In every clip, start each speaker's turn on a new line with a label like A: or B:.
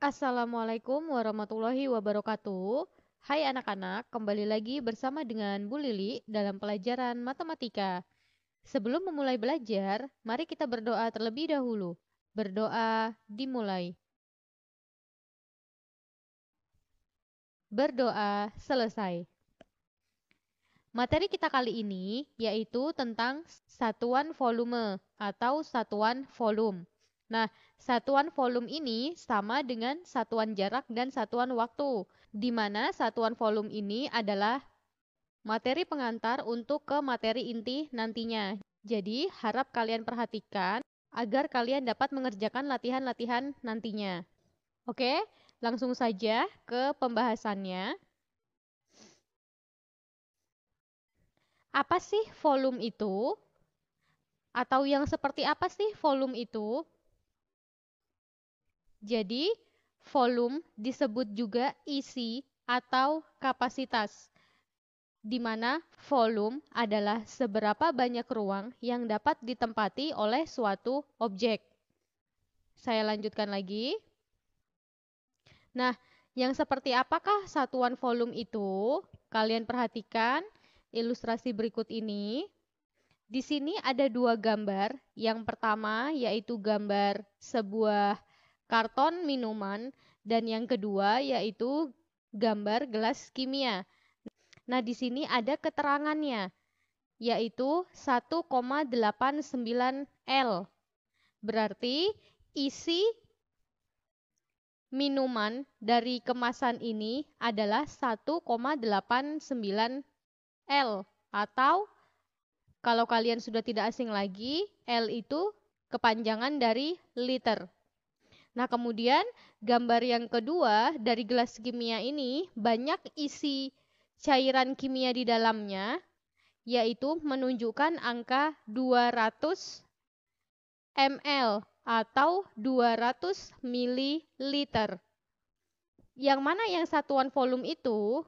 A: Assalamualaikum warahmatullahi wabarakatuh. Hai anak-anak, kembali lagi bersama dengan Bu Lili dalam pelajaran matematika. Sebelum memulai belajar, mari kita berdoa terlebih dahulu. Berdoa dimulai. Berdoa selesai. Materi kita kali ini yaitu tentang satuan volume atau satuan volume. Nah, satuan volume ini sama dengan satuan jarak dan satuan waktu, di mana satuan volume ini adalah materi pengantar untuk ke materi inti nantinya. Jadi, harap kalian perhatikan agar kalian dapat mengerjakan latihan-latihan nantinya. Oke, langsung saja ke pembahasannya. Apa sih volume itu? Atau yang seperti apa sih volume itu? Jadi, volume disebut juga isi atau kapasitas, di mana volume adalah seberapa banyak ruang yang dapat ditempati oleh suatu objek. Saya lanjutkan lagi. Nah, yang seperti apakah satuan volume itu? Kalian perhatikan ilustrasi berikut ini. Di sini ada dua gambar. Yang pertama yaitu gambar sebuah karton minuman dan yang kedua yaitu gambar gelas kimia. Nah, di sini ada keterangannya yaitu 1,89 L. Berarti isi minuman dari kemasan ini adalah 1,89 L atau kalau kalian sudah tidak asing lagi, L itu kepanjangan dari liter. Nah, kemudian gambar yang kedua dari gelas kimia ini banyak isi cairan kimia di dalamnya, yaitu menunjukkan angka 200 ml atau 200 ml. Yang mana yang satuan volume itu?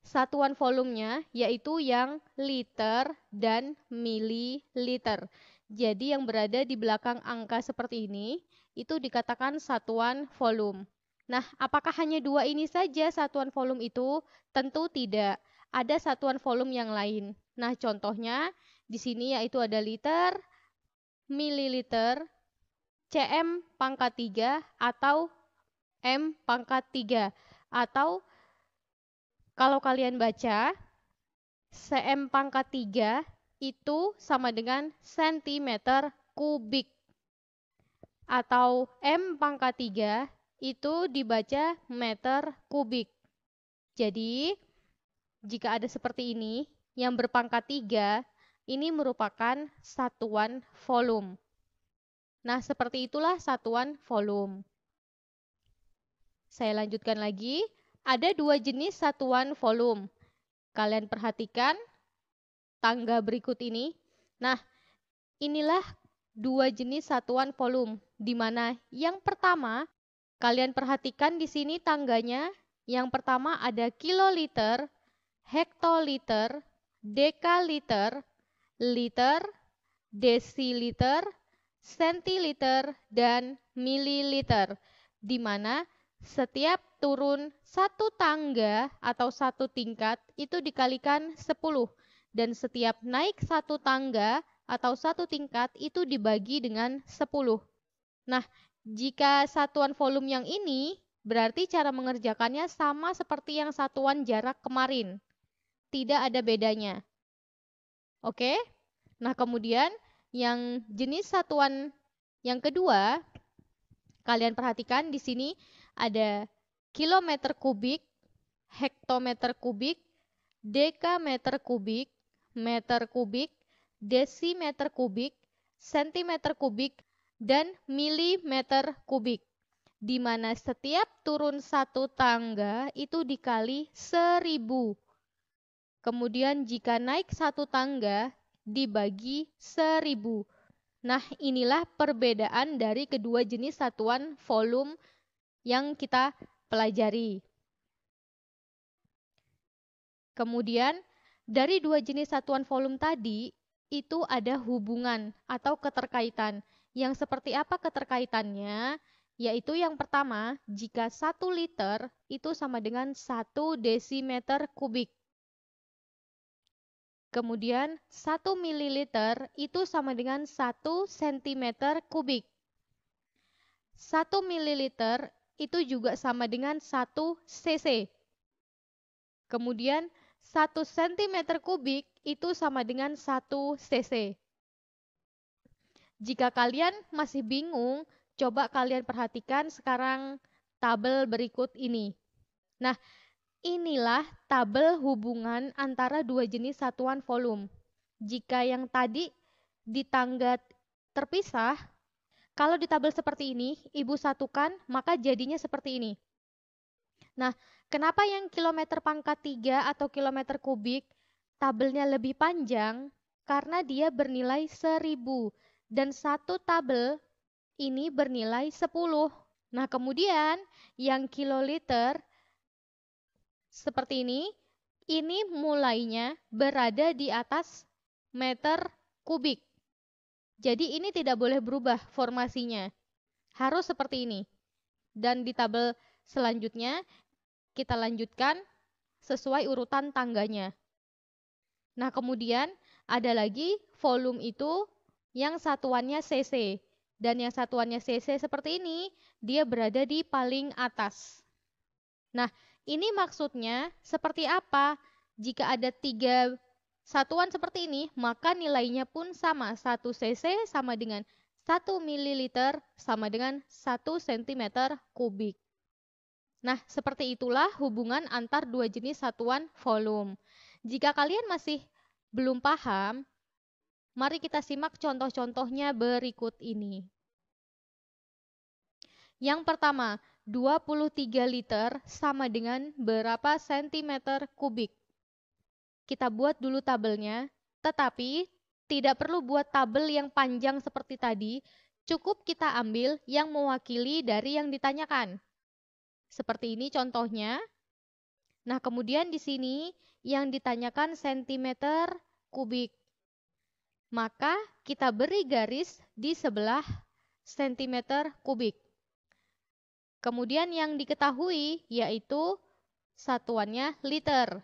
A: Satuan volumenya yaitu yang liter dan mililiter. Jadi yang berada di belakang angka seperti ini itu dikatakan satuan volume. Nah, apakah hanya dua ini saja satuan volume itu? Tentu tidak. Ada satuan volume yang lain. Nah, contohnya di sini yaitu ada liter, mililiter, cm pangkat 3 atau m pangkat 3 atau kalau kalian baca, cm pangkat 3 itu sama dengan sentimeter kubik. Atau m pangkat 3 itu dibaca meter kubik. Jadi, jika ada seperti ini, yang berpangkat 3, ini merupakan satuan volume. Nah, seperti itulah satuan volume. Saya lanjutkan lagi. Ada dua jenis satuan volume. Kalian perhatikan tangga berikut ini. Nah, inilah dua jenis satuan volume, di mana yang pertama, kalian perhatikan di sini tangganya. Yang pertama ada kiloliter, hektoliter, dekaliter, liter, desiliter, sentiliter, dan mililiter, di mana setiap turun satu tangga atau satu tingkat itu dikalikan 10 dan setiap naik satu tangga atau satu tingkat itu dibagi dengan 10. Nah, jika satuan volume yang ini berarti cara mengerjakannya sama seperti yang satuan jarak kemarin. Tidak ada bedanya. Oke? Nah, kemudian yang jenis satuan yang kedua, kalian perhatikan di sini ada kilometer kubik, hektometer kubik, dekameter kubik, meter kubik, desimeter kubik, sentimeter kubik, dan milimeter kubik. Di mana setiap turun satu tangga itu dikali 1000. Kemudian jika naik satu tangga dibagi 1000. Nah, inilah perbedaan dari kedua jenis satuan volume yang kita pelajari. Kemudian, dari dua jenis satuan volume tadi, itu ada hubungan atau keterkaitan. Yang seperti apa keterkaitannya? Yaitu yang pertama, jika 1 liter itu sama dengan 1 desimeter kubik. Kemudian 1 mililiter itu sama dengan 1 sentimeter kubik. 1 mililiter itu juga sama dengan 1 cc. Kemudian 1 sentimeter kubik itu sama dengan 1 cc. Jika kalian masih bingung, coba kalian perhatikan sekarang tabel berikut ini. Nah, inilah tabel hubungan antara dua jenis satuan volume. Jika yang tadi di tangga terpisah, kalau di tabel seperti ini, Ibu satukan, maka jadinya seperti ini. Nah, kenapa yang kilometer pangkat 3 atau kilometer kubik tabelnya lebih panjang? Karena dia bernilai 1000 dan satu tabel ini bernilai 10. Nah, kemudian yang kiloliter seperti ini mulainya berada di atas meter kubik. Jadi ini tidak boleh berubah formasinya. Harus seperti ini. Dan di tabel selanjutnya kita lanjutkan sesuai urutan tangganya. Nah, kemudian ada lagi volume itu yang satuannya cc. Dan yang satuannya cc seperti ini, dia berada di paling atas. Nah, ini maksudnya seperti apa? Jika ada 3 satuan seperti ini, maka nilainya pun sama. 1 cc sama dengan 1 mililiter sama dengan 1 cm kubik. Nah, seperti itulah hubungan antar dua jenis satuan volume. Jika kalian masih belum paham, mari kita simak contoh-contohnya berikut ini. Yang pertama, 23 liter sama dengan berapa sentimeter kubik? Kita buat dulu tabelnya, tetapi tidak perlu buat tabel yang panjang seperti tadi, cukup kita ambil yang mewakili dari yang ditanyakan. Seperti ini contohnya. Nah, kemudian di sini yang ditanyakan sentimeter kubik. Maka kita beri garis di sebelah sentimeter kubik. Kemudian yang diketahui yaitu satuannya liter.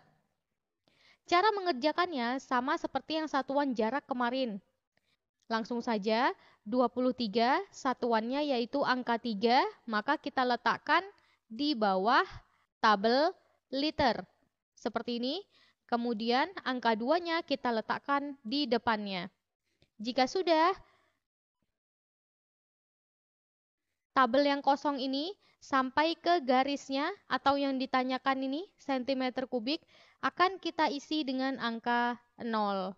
A: Cara mengerjakannya sama seperti yang satuan jarak kemarin. Langsung saja, 23 satuannya yaitu angka 3, maka kita letakkan di bawah tabel liter. Seperti ini. Kemudian angka 2-nya kita letakkan di depannya. Jika sudah, tabel yang kosong ini sampai ke garisnya atau yang ditanyakan ini sentimeter kubik akan kita isi dengan angka 0.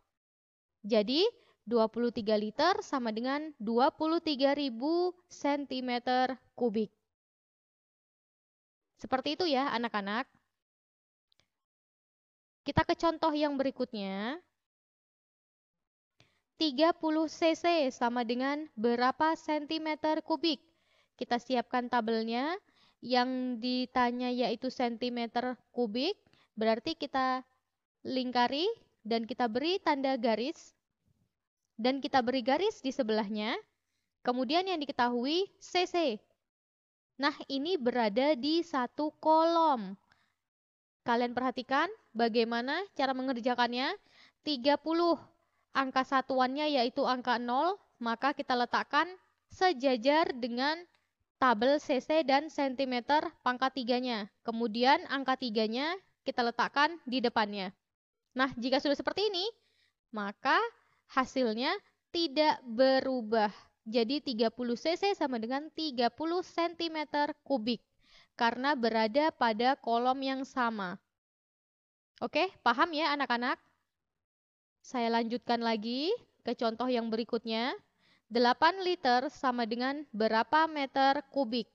A: Jadi 23 liter sama dengan 23.000 cm kubik. Seperti itu ya anak-anak. Kita ke contoh yang berikutnya. 30 cc sama dengan berapa sentimeter kubik? Kita siapkan tabelnya. Yang ditanya yaitu sentimeter kubik. Berarti kita lingkari dan kita beri tanda garis. Dan kita beri garis di sebelahnya. Kemudian yang diketahui cc. Nah, ini berada di satu kolom. Kalian perhatikan bagaimana cara mengerjakannya. 30 angka satuannya yaitu angka 0, maka kita letakkan sejajar dengan tabel cc dan sentimeter pangkat 3-nya. Kemudian angka 3-nya kita letakkan di depannya. Nah, jika sudah seperti ini, maka hasilnya tidak berubah. Jadi 30 cc sama dengan 30 cm kubik karena berada pada kolom yang sama. Oke, paham ya anak-anak? Saya lanjutkan lagi ke contoh yang berikutnya. 8 liter sama dengan berapa meter kubik?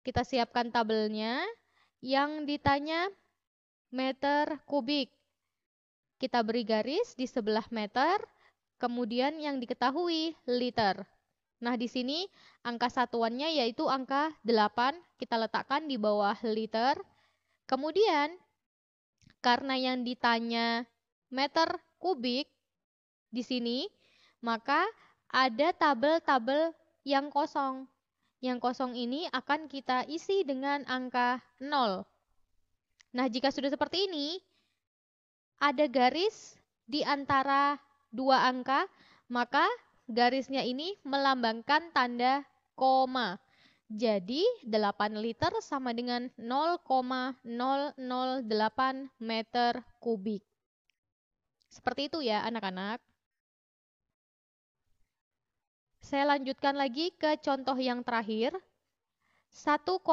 A: Kita siapkan tabelnya. Yang ditanya meter kubik. Kita beri garis di sebelah meter, kemudian yang diketahui liter. Nah, di sini angka satuannya yaitu angka 8, kita letakkan di bawah liter. Kemudian, karena yang ditanya meter kubik di sini, maka ada tabel-tabel yang kosong. Yang kosong ini akan kita isi dengan angka 0. Nah, jika sudah seperti ini, ada garis di antara dua angka, maka garisnya ini melambangkan tanda koma. Jadi 8 liter sama dengan 0,008 meter kubik. Seperti itu ya anak-anak. Saya lanjutkan lagi ke contoh yang terakhir. 1,25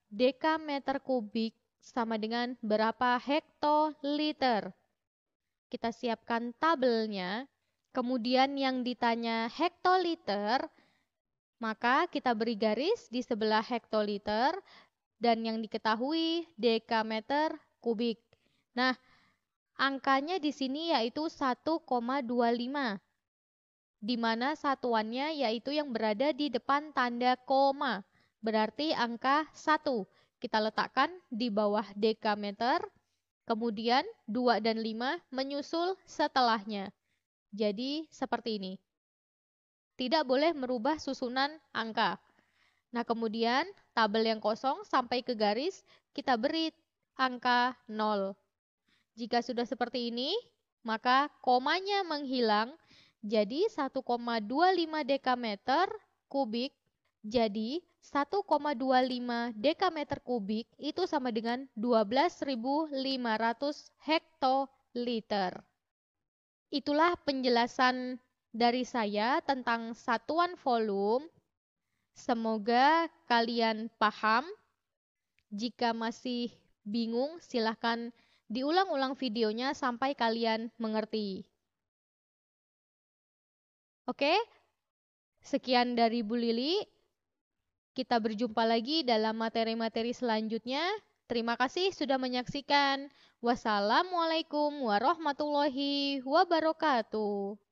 A: dekameter kubik sama dengan berapa hektoliter? Kita siapkan tabelnya. Kemudian yang ditanya hektoliter, maka kita beri garis di sebelah hektoliter dan yang diketahui dekameter kubik. Nah, angkanya di sini yaitu 1,25, di mana satuannya yaitu yang berada di depan tanda koma, berarti angka 1. Kita letakkan di bawah dekameter, kemudian 2 dan 5 menyusul setelahnya. Jadi seperti ini. Tidak boleh merubah susunan angka. Nah, kemudian tabel yang kosong sampai ke garis, kita beri angka 0. Jika sudah seperti ini, maka komanya menghilang, jadi 1,25 dekameter kubik, jadi 1,25 dekameter kubik itu sama dengan 12.500 hektoliter. Itulah penjelasan dari saya tentang satuan volume. Semoga kalian paham. Jika masih bingung, silahkan diulang-ulang videonya sampai kalian mengerti. Oke, sekian dari Bu Lili. Kita berjumpa lagi dalam materi-materi selanjutnya. Terima kasih sudah menyaksikan. Wassalamualaikum warahmatullahi wabarakatuh.